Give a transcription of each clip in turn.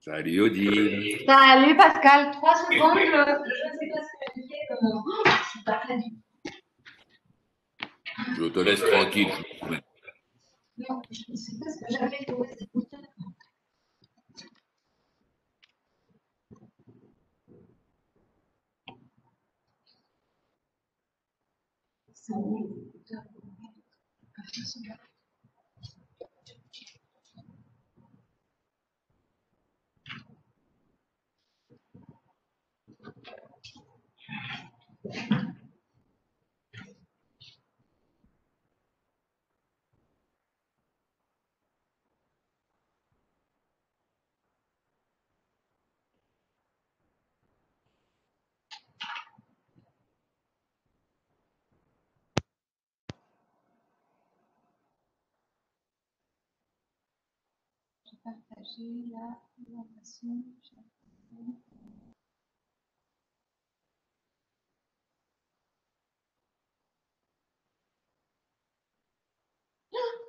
Salut Odile. Salut Pascal, 3 secondes, je ne sais pas ce que je fais. Je suis pas prête du tout. Je te laisse tranquille. Non, je ne sais pas ce que j'avais pour les écouteurs. Ils sont où les écouteurs? Je vais partager la présentation.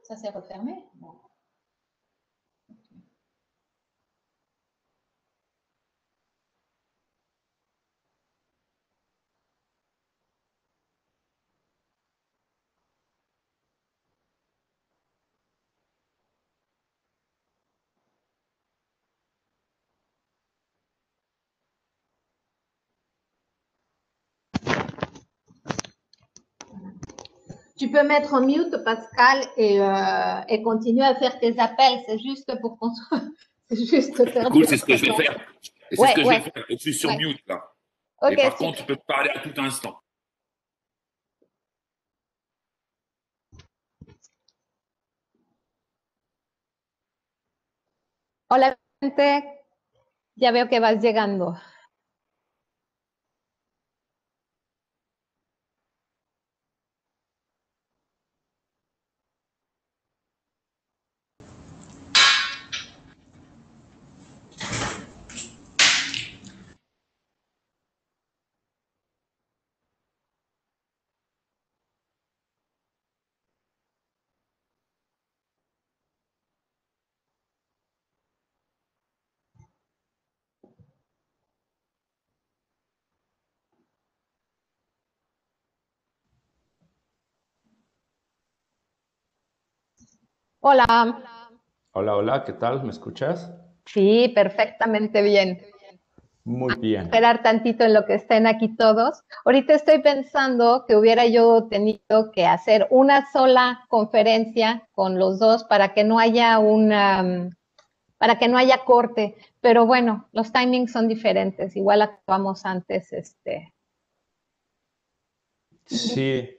Ça s'est refermé? Bon. Tu peux mettre en mute, Pascal, et continuer à faire tes appels. C'est juste pour qu'on soit. C'est juste faire Cool, c'est ce que je vais faire. Et c'est ce que je vais faire. Je suis sur mute là. Ok, et par contre, tu peux me parler à tout instant. Hola, gente. Ya veo que vas llegando. Hola. Hola, hola, ¿qué tal? ¿Me escuchas? Sí, perfectamente bien. Muy bien. Esperar tantito en lo que estén aquí todos. Ahorita estoy pensando que hubiera yo tenido que hacer una sola conferencia con los dos para que no haya corte, pero bueno, los timings son diferentes, igual acabamos antes, Sí.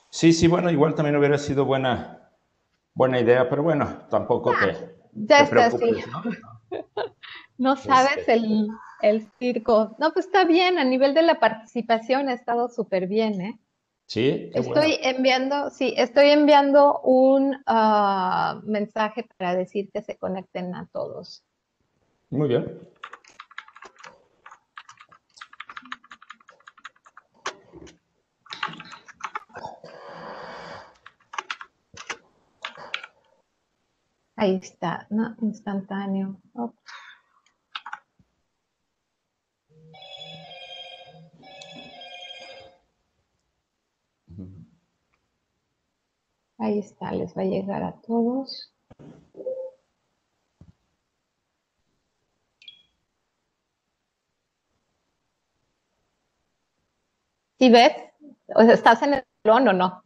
Sí, bueno, igual también hubiera sido buena idea, pero bueno, tampoco ya te está así. preocupes, ¿no? No sabes el circo. No, pues está bien, a nivel de la participación ha estado súper bien, ¿eh? Sí, qué bueno. Estoy enviando un mensaje para decir que se conecten a todos. Muy bien. Ahí está, ¿no? Instantáneo. Oh. Ahí está, les va a llegar a todos. ¿Sí ves? O sea, ¿estás en el salón o no?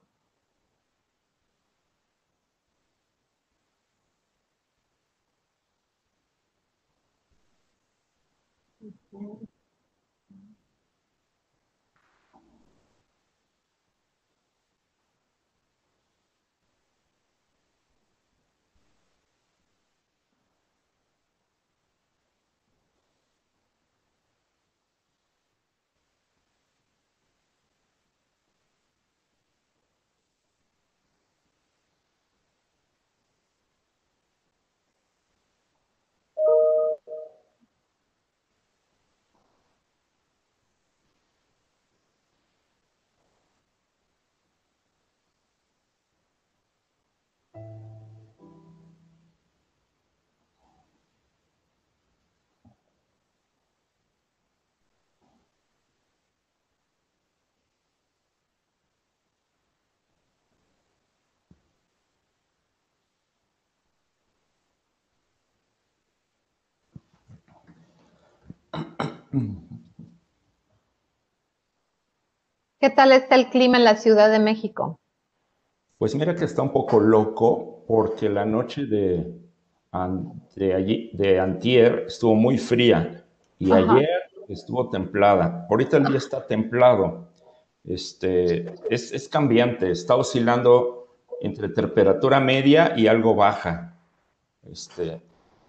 ¿Qué tal está el clima en la Ciudad de México? Pues mira que está un poco loco porque la noche de antier estuvo muy fría y Ajá. ayer estuvo templada. Ahorita el día está templado. Es cambiante, está oscilando entre temperatura media y algo baja.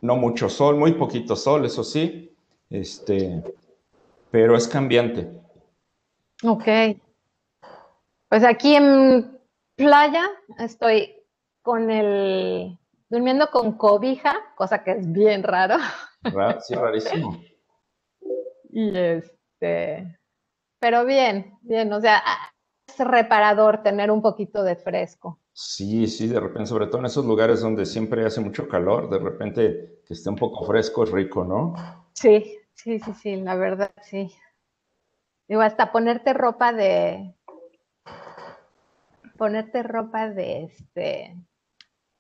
No mucho sol, muy poquito sol, eso sí, pero es cambiante. Ok. Pues aquí en playa estoy durmiendo con cobija, cosa que es bien raro. Sí, rarísimo. Y pero bien, bien, o sea, es reparador tener un poquito de fresco. Sí, sí, de repente, sobre todo en esos lugares donde siempre hace mucho calor, de repente que esté un poco fresco es rico, ¿no? Sí, sí, sí, sí, la verdad, sí. Digo, hasta ponerte ropa de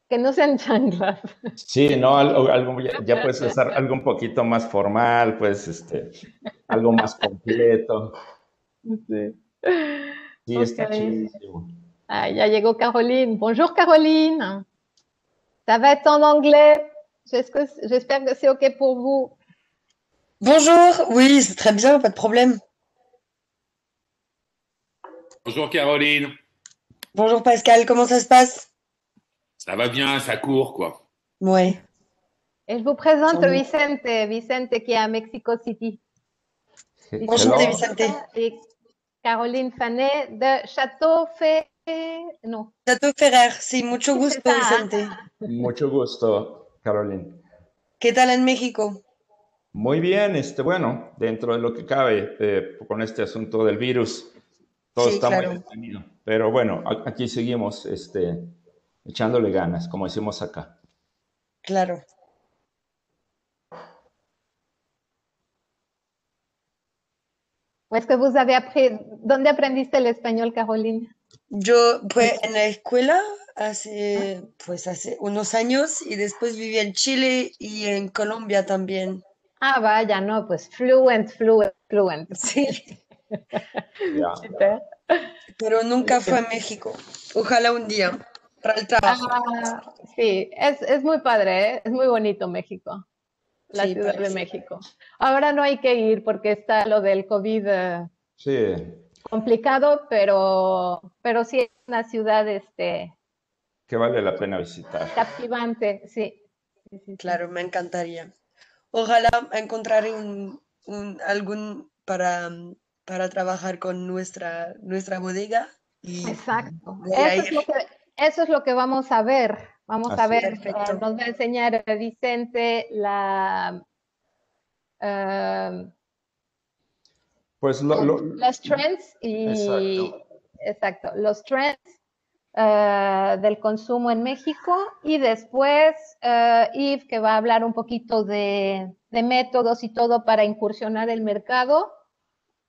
que no sean chanclas. Sí, no, ya puedes usar algo un poquito más formal, pues, algo más completo. Sí. Sí, Ok. está chidísimo. Ah, ya llegó Caroline. Bonjour Caroline. Ça va être en anglais. J'espère que c'est OK pour vous. Bonjour, oui, c'est très bien, pas de problème. Bonjour Caroline. Bonjour Pascal, comment ça se passe? Ça va bien, ça court, quoi. Ouais, Et je vous présente tant mieux. Vicente qui est à Mexico City. Vicente Enchanté, Hello, Vicente. Mendoza et Caroline Fanet de Château Fait. Non, Tato Ferrer, sí, mucho sí, c'est gusto, ça. Vicente. mucho gusto, Caroline. ¿Qué tal en México? Muy bien, bueno, dentro de lo que cabe, con este asunto del virus, todo Sí, está muy claro, detenido. Pero bueno, aquí seguimos, echándole ganas, como decimos acá. claro. Est-ce que vous avez appris? ¿Dónde aprendiste el español, Caroline? Yo fue en la escuela hace unos años y después viví en Chile y en Colombia también. Ah, vaya, no, pues fluent, fluent, fluent. Sí, Ya. Super. pero nunca fue a México. Ojalá un día, para el trabajo. Ah, sí, es muy padre, ¿eh? Es muy bonito México, la Sí, Ciudad de parece. México. Ahora no hay que ir porque está lo del COVID Sí, complicado, pero sí es una ciudad que vale la pena visitar. captivante, sí. Sí, sí, sí. Claro, me encantaría. Ojalá encontrar algún para trabajar con nuestra bodega y Exacto. voy a ir. Eso es lo que vamos a ver. Vamos a Así ver, es. Perfecto. nos va a enseñar Vicente eh, Pues las trends y, exacto. exacto, los trends del consumo en México y después Yves que va a hablar un poquito de métodos y todo para incursionar el mercado.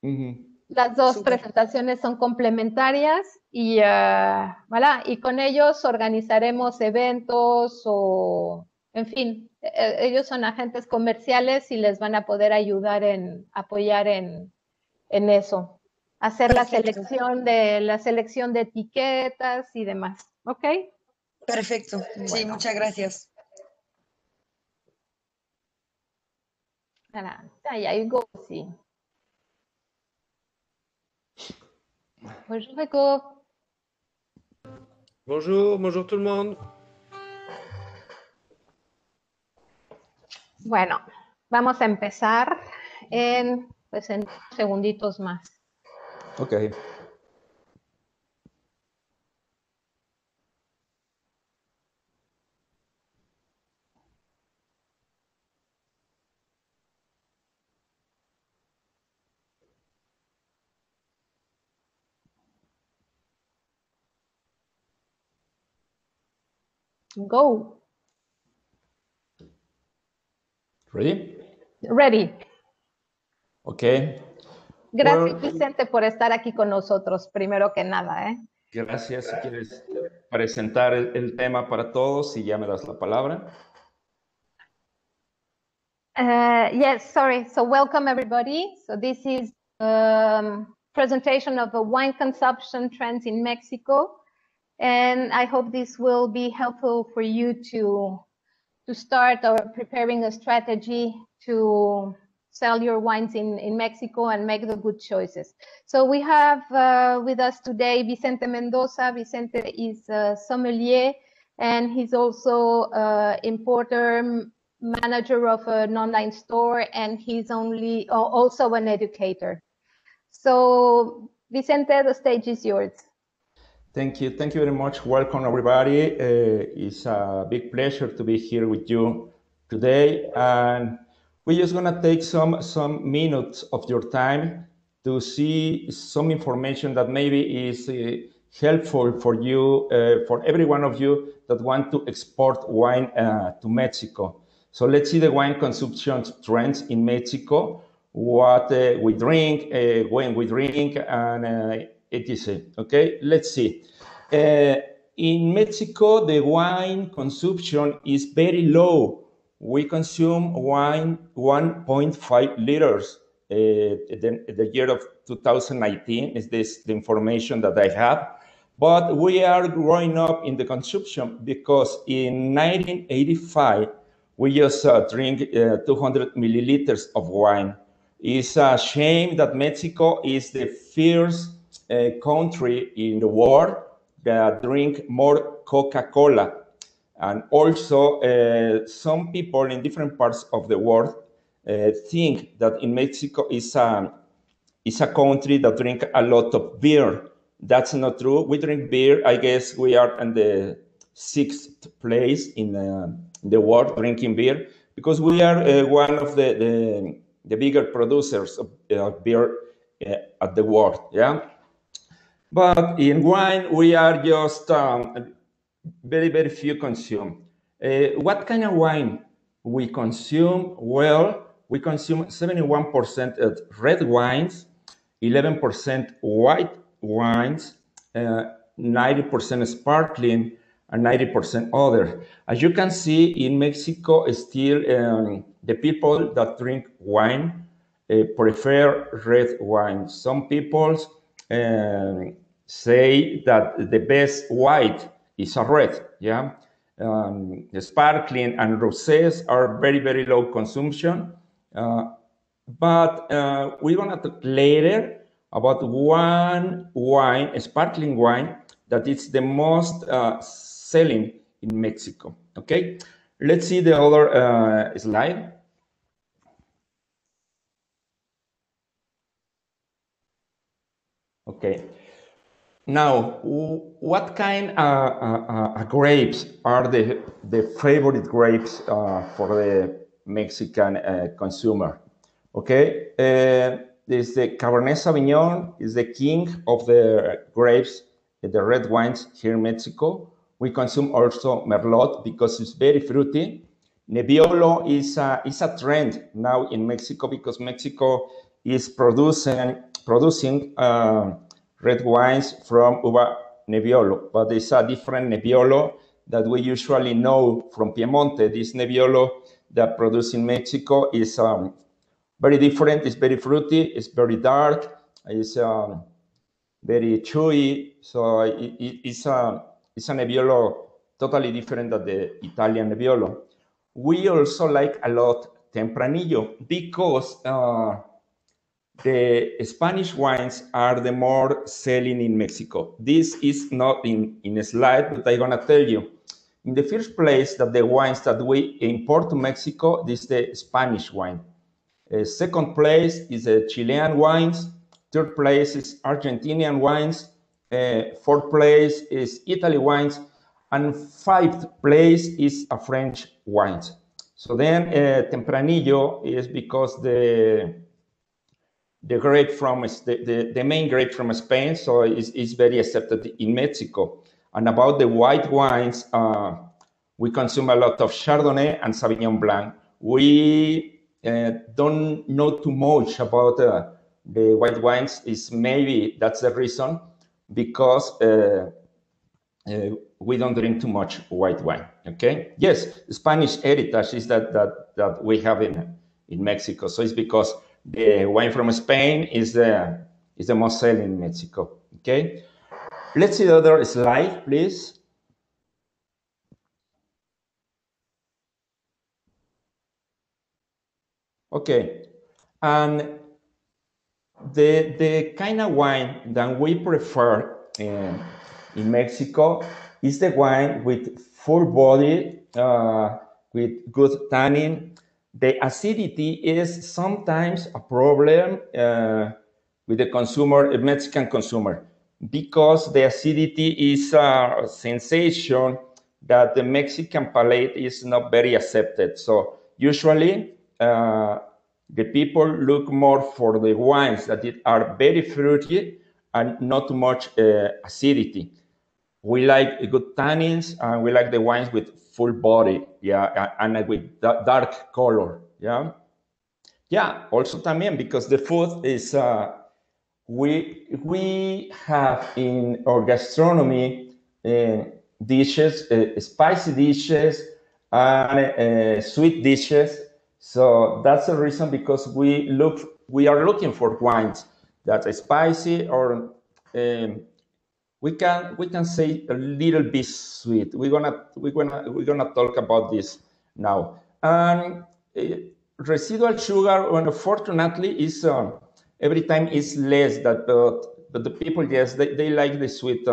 Ujú. Las dos Súper. presentaciones son complementarias y, voilà, y con ellos organizaremos eventos o, en fin, ellos son agentes comerciales y les van a poder ayudar apoyar en eso. Hacer Perfecto. la selección de etiquetas y demás. ¿Ok? Perfecto. Sí, Bueno, muchas gracias. ya go, sí. Bonjour, Eco. Bonjour, bonjour tout le monde. Bueno, vamos a empezar pues en segunditos más. Ok. Go. Ready? Ready. Ok. Gracias, Well, Vicente, por estar aquí con nosotros, primero que nada, ¿eh? gracias. Si quieres presentar el tema para todos y ya me das la palabra. Yes, sorry. So welcome everybody. So this is presentation of the wine consumption trends in Mexico. And I hope this will be helpful for you to start or preparing a strategy to sell your wines in Mexico and make the good choices. So we have with us today Vicente Mendoza. Vicente is a sommelier, and he's also importer, manager of an online store, and he's also an educator. So Vicente, the stage is yours. Thank you very much. Welcome everybody. It's a big pleasure to be here with you today, and we're just gonna take some minutes of your time to see some information that maybe is helpful for you, for every one of you that want to export wine to Mexico. So let's see the wine consumption trends in Mexico, what we drink, when we drink, and etc. Okay, let's see. In Mexico, the wine consumption is very low. We consume wine 1.5 liters. The year of 2019 is this the information that I have. But we are growing up in the consumption because in 1985, we just drink 200 milliliters of wine. It's a shame that Mexico is the first country in the world that drink more Coca-Cola. And also, some people in different parts of the world think that in Mexico is a country that drink a lot of beer. That's not true. We drink beer. I guess we are in the 6th place in the world drinking beer because we are one of the bigger producers of beer at the world. Yeah. But in wine, we are just very few consume. What kind of wine we consume? Well, we consume 71% of red wines, 11% white wines, 90% sparkling, and 90% other. As you can see, in Mexico, still the people that drink wine prefer red wine. Some people say that the best white is a red, yeah? The sparkling and rosés are very low consumption. But we're gonna talk later about one wine, a sparkling wine, that is the most selling in Mexico, okay? Let's see the other slide. Okay. Now, what kind of grapes are the favorite grapes for the Mexican consumer? Okay, there's the Cabernet Sauvignon is the king of the grapes, the red wines here in Mexico. We consume also Merlot because it's very fruity. Nebbiolo is a trend now in Mexico because Mexico is producing red wines from Uva Nebbiolo, but it's a different Nebbiolo that we usually know from Piemonte. This Nebbiolo that produced in Mexico is very different. It's very fruity. It's very dark. It's very chewy. So it's a Nebbiolo totally different than the Italian Nebbiolo. We also like a lot Tempranillo because the Spanish wines are the more selling in Mexico. This is not in a slide, but I'm gonna tell you. In the first place, that the wines that we import to Mexico, this is the Spanish wine. Second place is the Chilean wines. Third place is Argentinian wines. Fourth place is Italy wines. And fifth place is a French wines. So then Tempranillo is because the grape from the main grape from Spain, so it's very accepted in Mexico. And about the white wines, we consume a lot of Chardonnay and Sauvignon Blanc. We don't know too much about the white wines. Is maybe that's the reason, because we don't drink too much white wine. Okay. Yes, Spanish heritage is that we have in Mexico. So it's because the wine from Spain is the most selling in Mexico. Okay, let's see the other slide, please. Okay, and the kind of wine that we prefer in Mexico is the wine with full body, with good tannin. The acidity is sometimes a problem with the consumer, a Mexican consumer, because the acidity is a sensation that the Mexican palate is not very accepted. So usually the people look more for the wines that are very fruity and not much acidity. We like good tannins, and we like the wines with full body, yeah, and with dark color, yeah. Yeah, also también because the food is, we have in our gastronomy dishes, spicy dishes, and sweet dishes. So that's the reason, because we are looking for wines that are spicy, or we can say a little bit sweet. We're gonna talk about this now. And residual sugar, unfortunately, is every time is less. But the people, yes, they like the sweet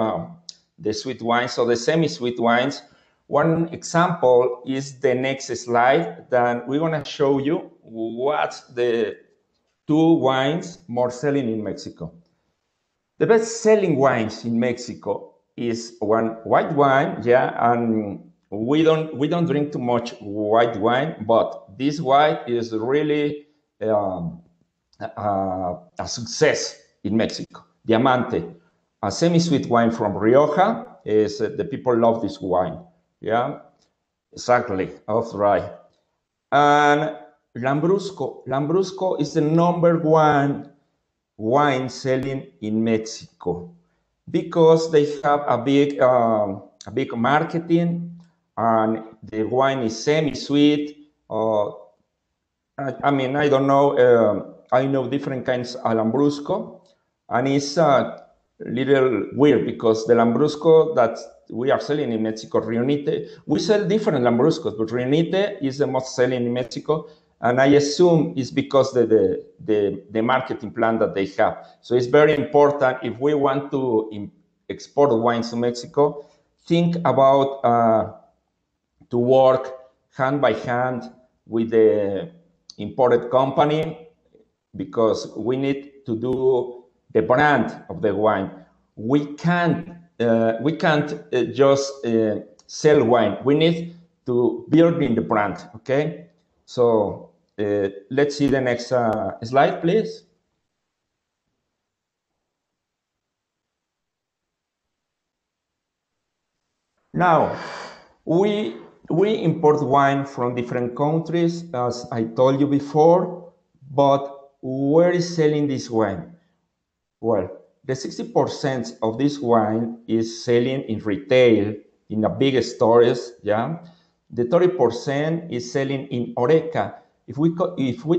wines. So the semi-sweet wines. One example is the next slide. That we're gonna show you what's the 2 wines more selling in Mexico. The best-selling wines in Mexico is one white wine, yeah, and we don't drink too much white wine, but this wine is really a success in Mexico. Diamante, a semi-sweet wine from Rioja, is the people love this wine, yeah, exactly, that's right. And Lambrusco is the #1 wine selling in Mexico, because they have a big marketing, and the wine is semi-sweet. I mean, I don't know. I know different kinds of Lambrusco, and it's a little weird because the Lambrusco that we are selling in Mexico, Rionite, we sell different Lambruscos, but Rionite is the most selling in Mexico. And I assume it's because the marketing plan that they have. So it's very important, if we want to export wines to Mexico, think about to work hand by hand with the imported company, because we need to do the brand of the wine. We can't just sell wine. We need to build in the brand. Okay, so. Let's see the next slide, please. Now, we import wine from different countries, as I told you before, but where is selling this wine? Well, the 60% of this wine is selling in retail, in the big stores, yeah? The 30% is selling in Horeca. If we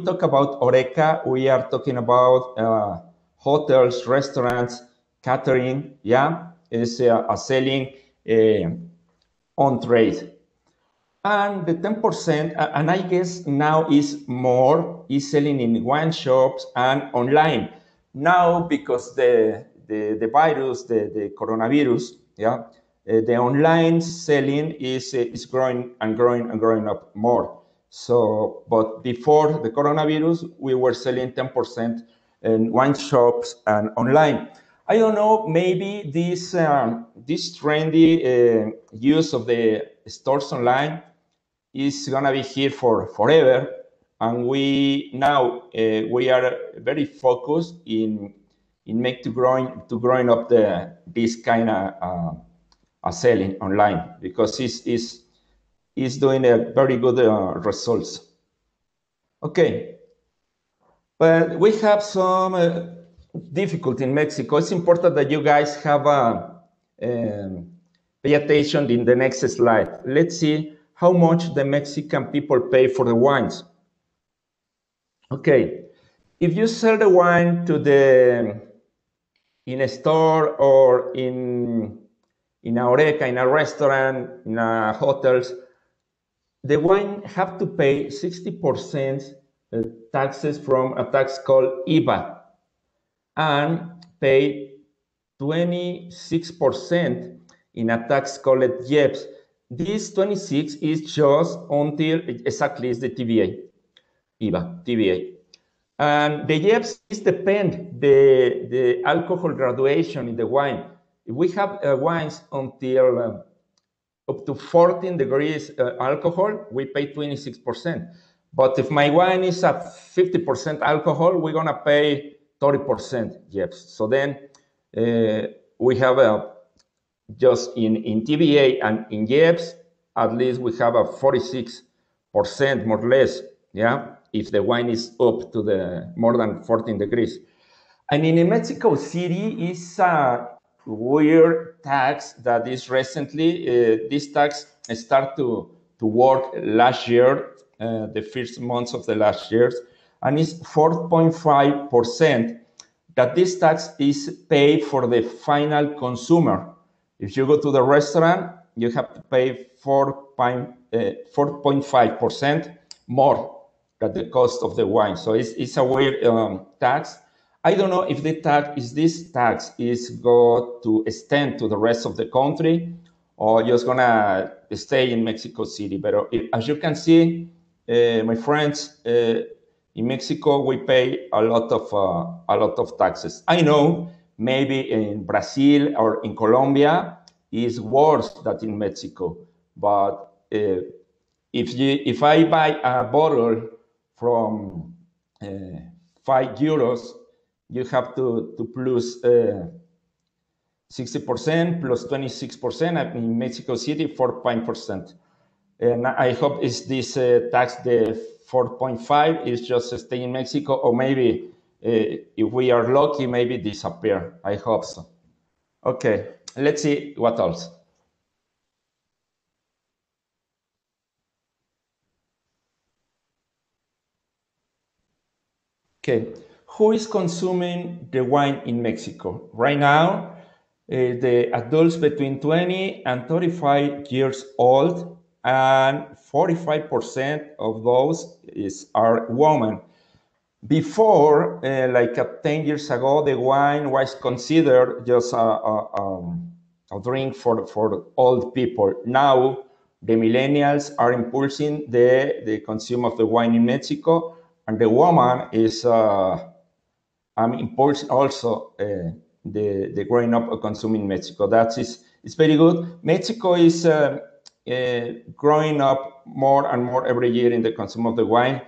talk about Horeca, we are talking about hotels, restaurants, catering, yeah? It's selling on trade. And the 10%, and I guess now is selling in wine shops and online. Now, because the virus, the coronavirus, yeah, the online selling is growing and growing and growing up more. So, but before the coronavirus, we were selling 10% in wine shops and online. I don't know, maybe this trendy use of the stores online is gonna be here for forever, and we are very focused in growing up this kind of selling online, because it's doing a very good results. Okay, but we have some difficulty in Mexico. It's important that you guys have pay attention in the next slide. Let's see how much the Mexican people pay for the wines. Okay, if you sell the wine in a store or in a oreca, in a restaurant, in a hotels, the wine have to pay 60% taxes from a tax called IVA and pay 26% in a tax called IEPS. This 26 is just until exactly is the TVA, IVA, TVA. And the IEPS is depend the alcohol graduation in the wine. If we have wines until up to 14 degrees alcohol, we pay 26%. But if my wine is at 50% alcohol, we're gonna pay 30% IEPS. So then we have just in TVA and in IEPS, at least we have a 46% more or less, yeah, if the wine is up to the more than 14 degrees. And in Mexico City is a weird tax that is recently, this tax started to work last year, the first months of the last year, and it's 4.5%, that this tax is paid for the final consumer. If you go to the restaurant, you have to pay 4.5% more than the cost of the wine. So it's a weird tax. I don't know if this tax is going to extend to the rest of the country or just gonna stay in Mexico City. But as you can see, my friends, in Mexico we pay a lot of taxes. I know maybe in Brazil or in Colombia is worse than in Mexico, but if I buy a bottle from 5 euros, you have to plus 60% plus 26%. In Mexico City, 4%. And I hope is this tax, the 4.5, is just stay in Mexico, or maybe if we are lucky, maybe disappear. I hope so. Okay, let's see what else. Okay, who is consuming the wine in Mexico? Right now, the adults between 20 and 35 years old, and 45% of those are women. Before, like 10 years ago, the wine was considered just a drink for old people. Now, the millennials are impulsing the consume of the wine in Mexico, and the woman is impulsing also the growing up consuming Mexico. That is, it's very good. Mexico is growing up more and more every year in the consume of the wine.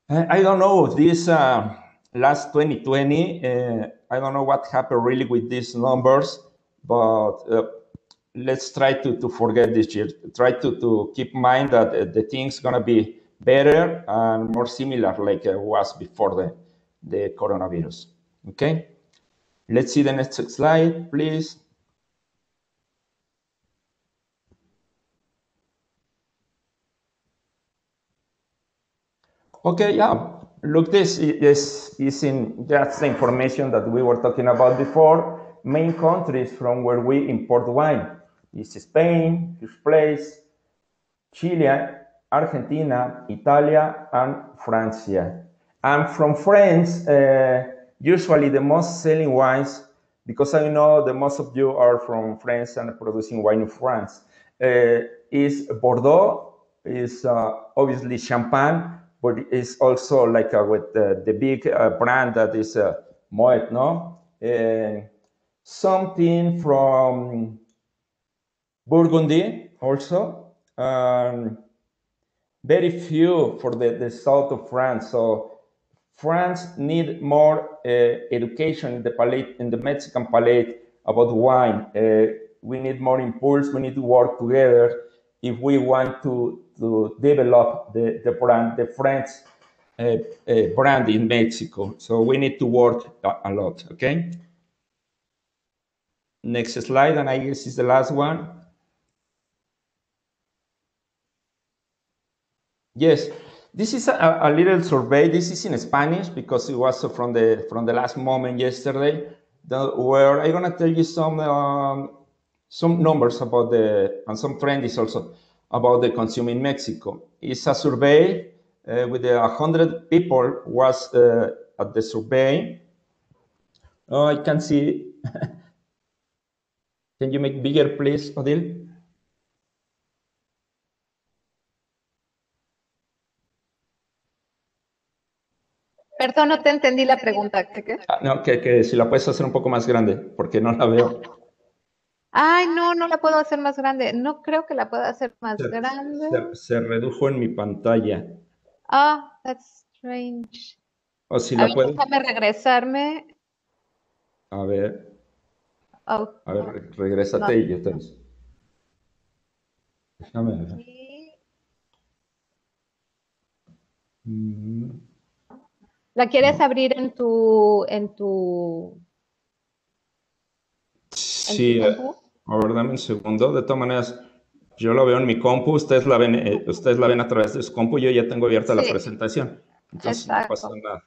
I don't know, this last 2020, I don't know what happened really with these numbers, but let's try to forget this year. Try to keep in mind that the thing's gonna be better and more similar like it was before the coronavirus. Okay, let's see the next slide, please. Okay, yeah, look, this is in just the information that we were talking about before. Main countries from where we import wine is Spain, first place, Chile, Argentina, Italia, and France. And from France, usually the most selling wines, because I know that most of you are from France and producing wine in France, is Bordeaux, is obviously Champagne, but it's also like with the big brand that is Moet, no? Something from Burgundy also. Very few for the south of France. So France need more education in the palate, in the Mexican palate about wine. We need more impulse. We need to work together if we want to develop the brand, the French brand in Mexico. So we need to work a lot, okay? Next slide, and I guess is the last one. Yes, This is a little survey. This is in Spanish because it was from the last moment yesterday, where I'm gonna tell you some numbers about and some trends also about the consumer in Mexico. It's a survey with 100 people was at the survey. Oh, I can see. Can you make bigger, please, Odile? Perdón, no te entendí la pregunta. ¿Qué? No, que si la puedes hacer un poco más grande, porque no la veo. Ay, no la puedo hacer más grande. No creo que la pueda hacer más grande. Se redujo en mi pantalla. Ah, that's strange. O si la puedes. Déjame regresarme. A ver. Oh, a ver, regrésate y yo te aviso. Déjame ver. ¿La quieres abrir en tu Sí, a ver, dame un segundo. De todas maneras, yo lo veo en mi compu, ustedes la ven a través de su compu, yo ya tengo abierta la presentación. Entonces no pasa nada.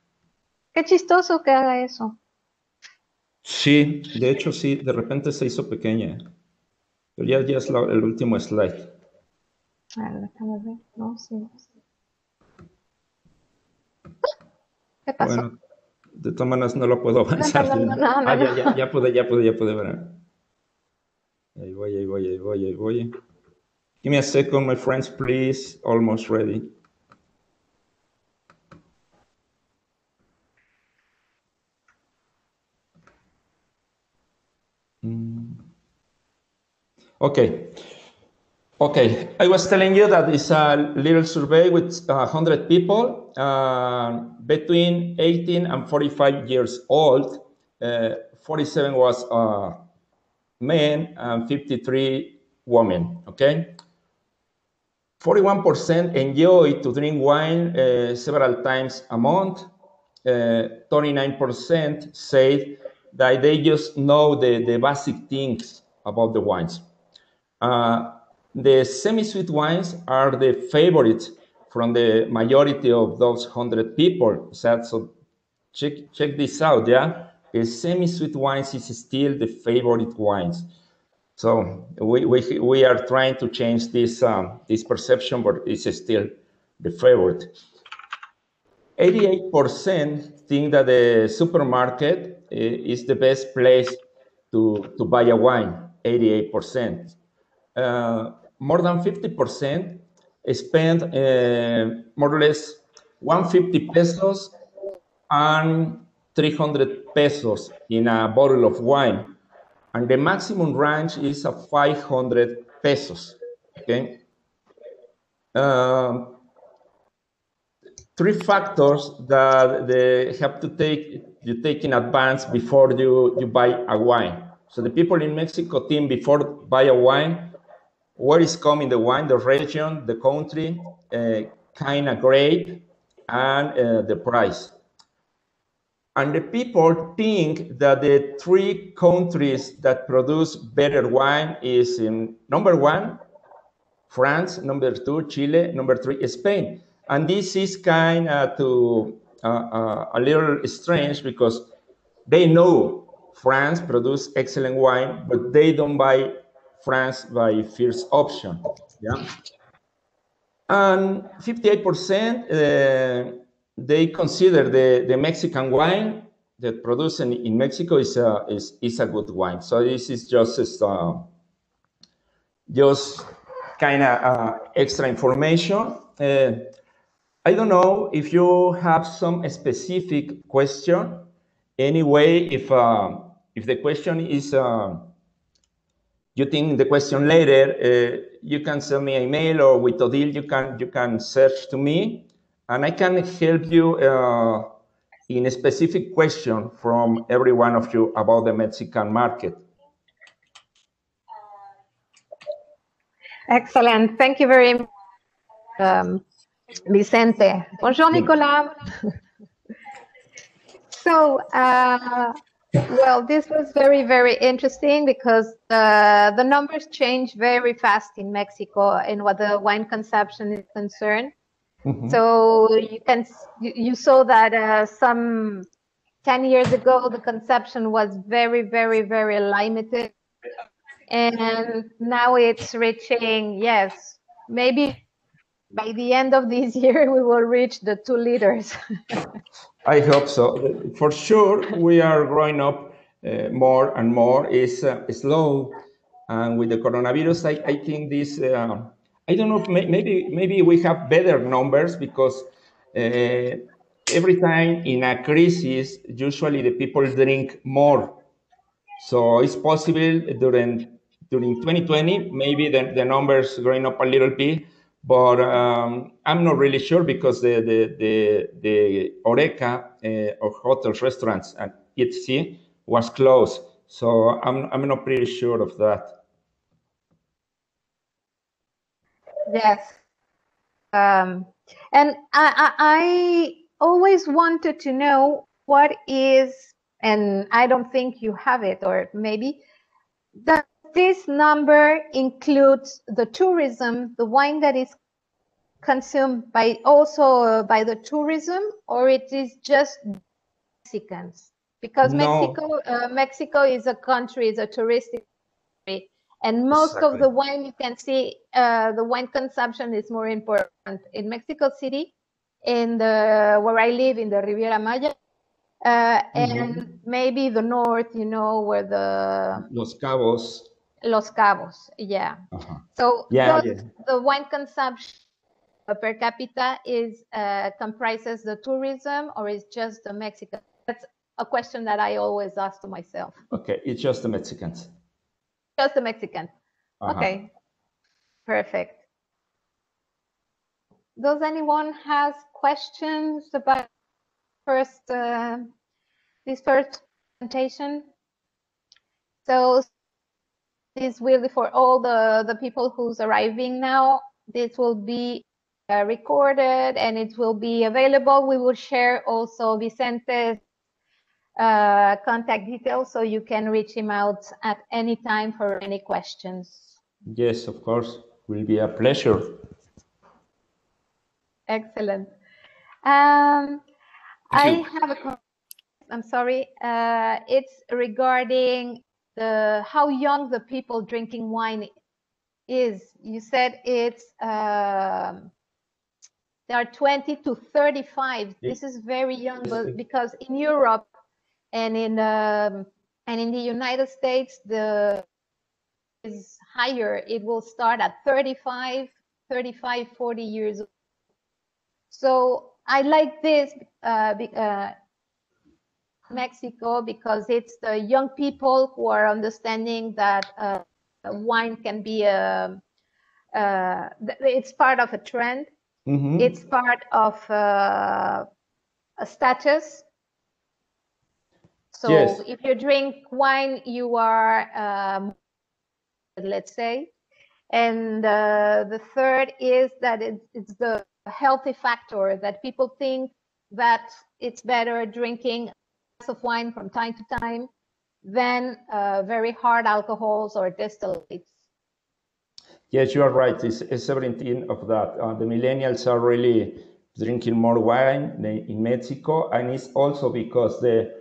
Qué chistoso que haga eso. Sí, de hecho sí, de repente se hizo pequeña. Pero ya es el último slide. A ver, déjame ver. No, sí. ¿Qué pasó? Bueno, de todas maneras no lo puedo avanzar. No. Ya pude ver. Ahí voy. Give me a second, my friends, please. Almost ready. Okay. I was telling you that it's a little survey with 100 people between 18 and 45 years old. 47 was men and 53 women, okay? 41% enjoy to drink wine several times a month. 39% say that they just know the basic things about the wines. The semi-sweet wines are the favorites from the majority of those 100 people. So check this out, yeah? The semi-sweet wines is still the favorite wines. So we are trying to change this perception, but it's still the favorite. 88% think that the supermarket is the best place to buy a wine. 88%. More than 50% spend more or less 150 pesos and 300 pesos in a bottle of wine. And the maximum range is 500 pesos, okay? Three factors that they have to take in advance before you buy a wine. So the people in Mexico think before buy a wine, where is coming the wine, the region, the country, kind of grape, and the price. And the people think that the three countries that produce better wine is in number 1, France, number 2, Chile, number 3, Spain. And this is kind of a little strange because they know France produce excellent wine, but they don't buy France by first option. Yeah. And 58% they consider the Mexican wine that produced in Mexico is a good wine. So this is just kind of extra information. I don't know if you have some specific question. Anyway, if the question is you think the question later, you can send me an email, or with Odile you can search to me, and I can help you in a specific question from every one of you about the Mexican market. Excellent. Thank you very much, Vicente. Bonjour, Nicolas. So, well, this was very, very interesting because the numbers change very fast in Mexico in what the wine consumption is concerned. So you saw that some 10 years ago, the consumption was very, very, very limited. And now it's reaching, yes, maybe by the end of this year, we will reach the 2 liters. I hope so. For sure, we are growing up more and more. It's slow. And with the coronavirus, I think this, I don't know, if maybe we have better numbers because every time in a crisis, usually the people drink more. So it's possible during 2020, maybe the numbers going up a little bit, but I'm not really sure because the Oreca of hotels, restaurants, and etc. was closed. So I'm not pretty sure of that. Yes. And I always wanted to know what is, and I don't think you have it, or maybe, does this number includes the tourism, the wine that is consumed by the tourism, or it is just Mexicans? Because No. Mexico is a country, is a touristic country, and most of the wine you can see, the wine consumption is more important in Mexico City, in where I live in the Riviera Maya, and maybe the north, where Los Cabos. Los Cabos, yeah. So the wine consumption per capita comprises the tourism, or is just the Mexican? That's a question that I always ask to myself. Okay, it's just the Mexicans. Just the Mexican. Okay, perfect. Does anyone has questions about this first presentation? So this will be for all the people who's arriving now. This will be recorded and it will be available. We will share also Vicente's contact details, so you can reach him out at any time for any questions. Yes, of course. Will be a pleasure. Excellent. I have a. I'm sorry. It's regarding how young the people drinking wine is. You said it's they are 20 to 35. This is very young, but because in Europe and in the United States, is higher. It will start at 35, 40 years old. So I like this Mexico, because it's the young people who are understanding that wine can be it's part of a trend. It's part of a status. So if you drink wine, you are, let's say. And the third is that it's the healthy factor, that people think that it's better drinking a glass of wine from time to time than very hard alcohols or distillates. Yes, you are right. It's 17 of that. The millennials are really drinking more wine in Mexico, and it's also because the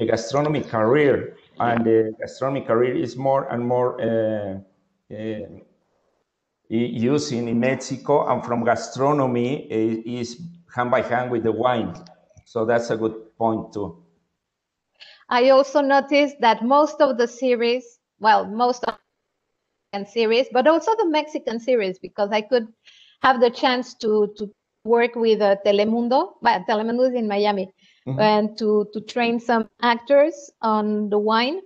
gastronomy career is more and more using in Mexico, and from gastronomy is hand by hand with the wine. So that's a good point too. I also noticed that most of the series, most of the series, but also the Mexican series, because I could have the chance to work with Telemundo. Telemundo is in Miami, and to train some actors on the wine.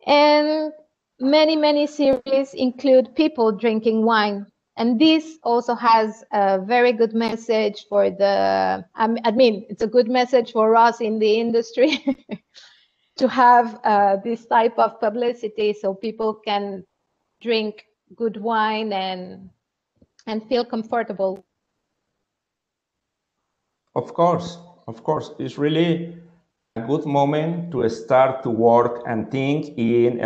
And many series include people drinking wine. And this also has a very good message for it's a good message for us in the industry to have this type of publicity, so people can drink good wine and feel comfortable. Of course. It's really a good moment to start to work and think in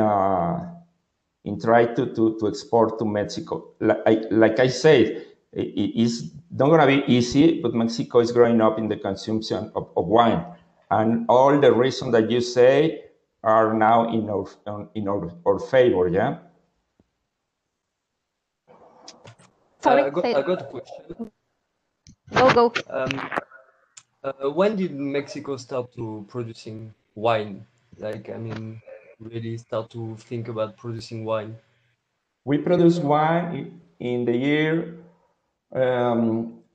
try to export to Mexico. Like I said, it is not going to be easy, but Mexico is growing up in the consumption of wine. And all the reasons that you say are now in our favor, yeah? Sorry, I got a question. Go. When did Mexico start to producing wine? Like, I mean, really start to think about producing wine? We produce wine in the year,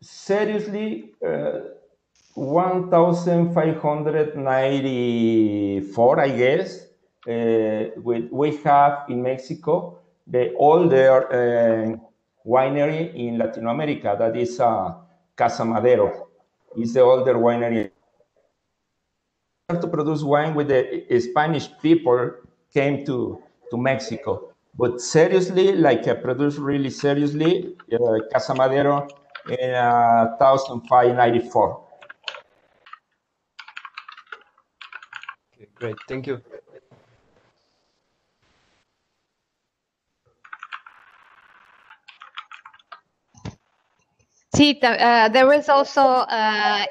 seriously, 1594, I guess. We have in Mexico the older winery in Latin America, that is Casa Madero. It's the older winery. To produce wine with the Spanish people came to Mexico. But seriously, like I produced really seriously, Casa Madero in 1594. Okay, great. Thank you. See, there is also,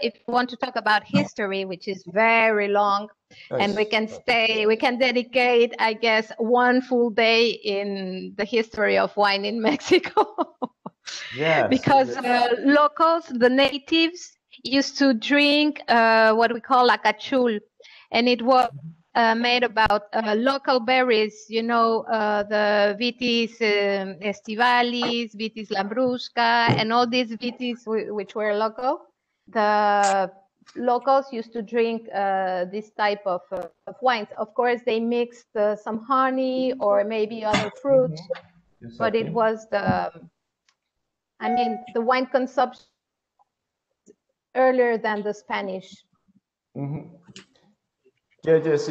if you want to talk about history, which is very long, and we can dedicate, I guess, one full day in the history of wine in Mexico. Yes. Because locals, the natives, used to drink what we call la cachul, and it was made about local berries, you know, the Vitis estivalis, Vitis lambrusca, and all these Vitis which were local. The locals used to drink this type of wines. Of course, they mixed some honey or maybe other fruits, but it was the wine consumption earlier than the Spanish. Mm-hmm. Yes,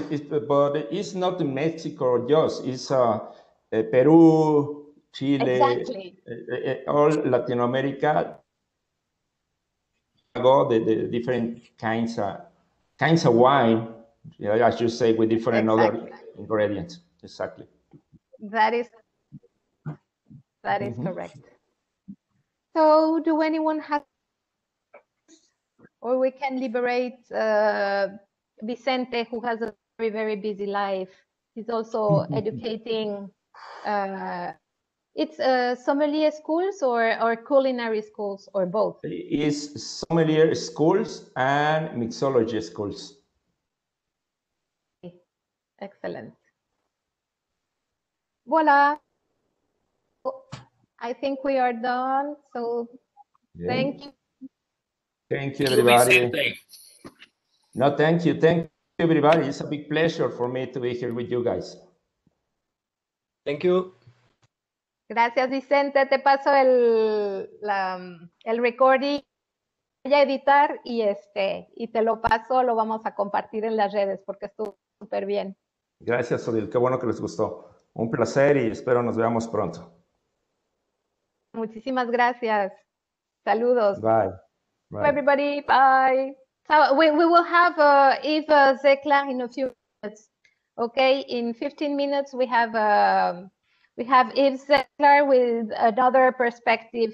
but it's not Mexico just, it's Peru, Chile, exactly. All Latin America, the different kinds of wine, as you say, with different other ingredients. Exactly. That is correct. So, do anyone have, or we can liberate Vicente, who has a very, very busy life. He's also educating. It's sommelier schools or culinary schools or both? It's sommelier schools and mixology schools. Excellent. Voila. I think we are done. So thank you. Thank you, everybody. No, thank you. Thank you, everybody. It's a big pleasure for me to be here with you guys. Thank you. Gracias, Vicente. Te paso el recording. Voy a editar y te lo paso, lo vamos a compartir en las redes porque estuvo súper bien. Gracias, Odil. Qué bueno que les gustó. Un placer y espero nos veamos pronto. Muchísimas gracias. Saludos. Bye. Bye. Everybody. Bye. So we will have Yves Zekler in a few minutes. Okay, in 15 minutes we have Yves Zekler with another perspective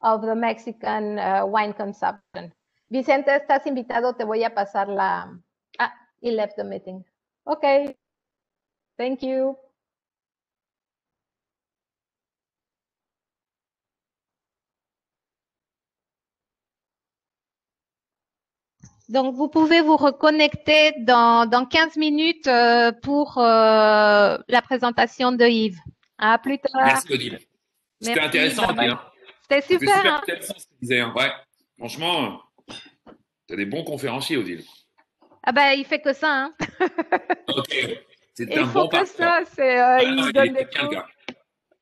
of the Mexican wine consumption. Vicente, estás invitado. Te voy a pasar la. Ah, he left the meeting. Okay. Thank you. Donc, vous pouvez vous reconnecter dans 15 minutes pour la présentation de Yves. À plus tard. Merci, Odile. C'était intéressant, Odile. Hein. C'était super. C'était intéressant ce que tu disais. Hein. Ouais. Franchement, tu as des bons conférenciers, Odile. Ah ben, il fait que ça. Hein. Ok. C'est un bon partenaire. Il se donne des coups.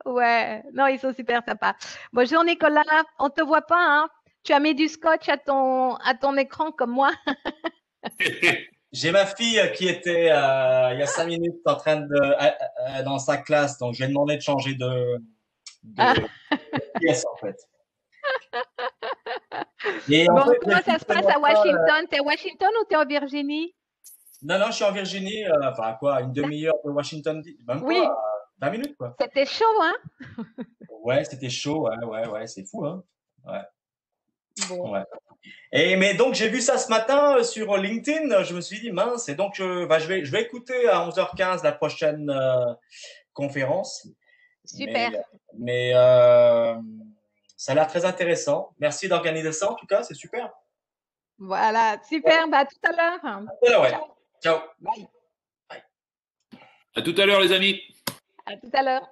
Ouais. Non, ils sont super sympas. Bonjour, Nicolas. On te voit pas, hein? Tu as mis du scotch à ton écran comme moi. J'ai ma fille qui était il y a 5 minutes en train de dans sa classe, donc je lui ai demandé de changer de pièce en fait. Et bon, en fait, comment ça se passe à Washington? T'es à Washington ou t'es en Virginie? Non, je suis en Virginie, enfin quoi, une demi-heure de Washington, même oui. pas 20 minutes quoi. C'était chaud, hein? Ouais, c'était chaud, ouais, c'est fou, hein. Ouais. Bon. Ouais. Mais donc, j'ai vu ça ce matin sur LinkedIn. Je me suis dit, mince, et donc je vais écouter à 11h15 la prochaine conférence. Super. Mais ça a l'air très intéressant. Merci d'organiser ça, en tout cas, c'est super. Voilà, super. Bah, à tout à l'heure. Voilà, ouais. Ciao. Ciao. Bye. À tout à l'heure, les amis. À tout à l'heure.